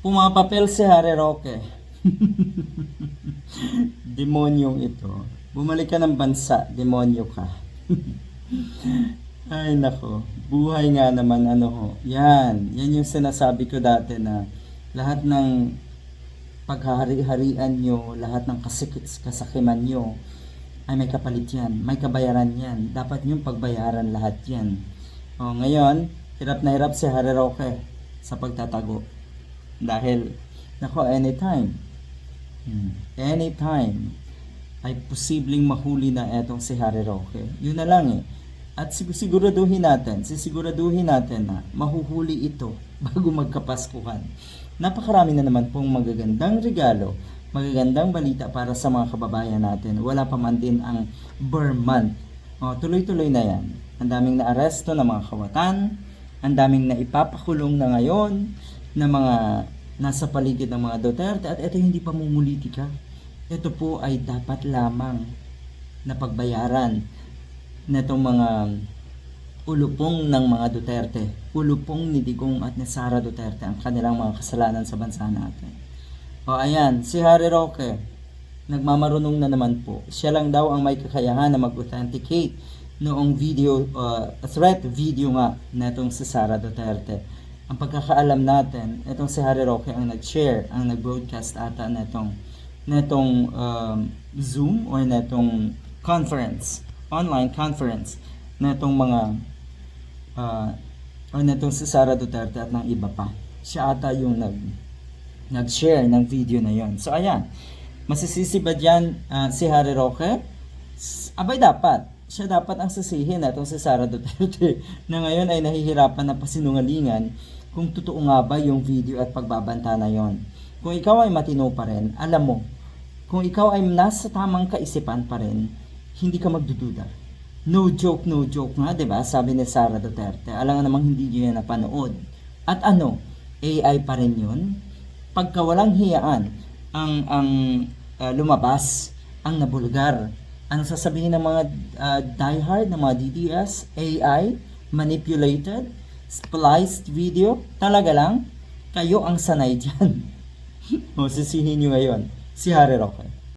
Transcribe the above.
Pumapapel si Harry Roque. Demonyong ito. Bumalik ka ng bansa, demonyo ka. Ay nako, buhay nga naman ano ho. Yan yung sinasabi ko dati na lahat ng paghahari-harian nyo, lahat ng kasakiman nyo, ay may kapalit yan, may kabayaran yan. Dapat yung pagbayaran lahat yan. O ngayon, hirap na hirap si Harry Roque sa pagtatago. Dahil, nako, anytime ay posibleng mahuli na etong si Harry Roque. Yun na lang eh. At sisiguraduhin natin na mahuhuli ito bago magkapaskuhan. Napakarami na naman pong magagandang regalo, magagandang balita para sa mga kababayan natin. Wala pa man din ang Burr Month. Tuloy-tuloy na yan. Ang daming naaresto ng mga kawatan, ang daming na ipapakulong na ngayon na mga nasa paligid ng mga Duterte, at ito hindi pa mumulitika. Ito po ay dapat lamang na pagbayaran netong mga ulupong ng mga Duterte, ulupong ni Digong at ni Sara Duterte, ang kanilang mga kasalanan sa bansa natin. O ayan, si Harry Roque, nagmamarunong na naman po. Siya lang daw ang may kakayahan na mag-authenticate noong video, threat video nga netong si Sara Duterte. Ang pagkakaalam natin, itong si Harry Roque ang nag-share, ang nag-broadcast ata netong Zoom or netong conference, online conference netong mga or netong si Sara Duterte at ng iba pa. Siya ata yung nag-share ng video na yon. So ayan, masisisi ba dyan si Harry Roque? Abay siya dapat ang sisihin itong si Sara Duterte na ngayon ay nahihirapan na pasinungalingan kung totoo nga ba yung video at pagbabanta na yon. Kung ikaw ay matino pa rin, alam mo, kung ikaw ay nasa tamang kaisipan pa rin, hindi ka magdududa. No joke nga, 'di ba? Sabi ni Sara Duterte. Alam nga namang hindi niyo yan napanood. At ano, AI pa rin 'yun. Pagka walang hiyaan ang lumabas, ang nabulgar. Ano sasabihin ng mga diehard, ng mga DDS? AI, manipulated, spliced video? Talaga lang, kayo ang sanay dyan. O, sisihin nyo ngayon, si Harry Roque.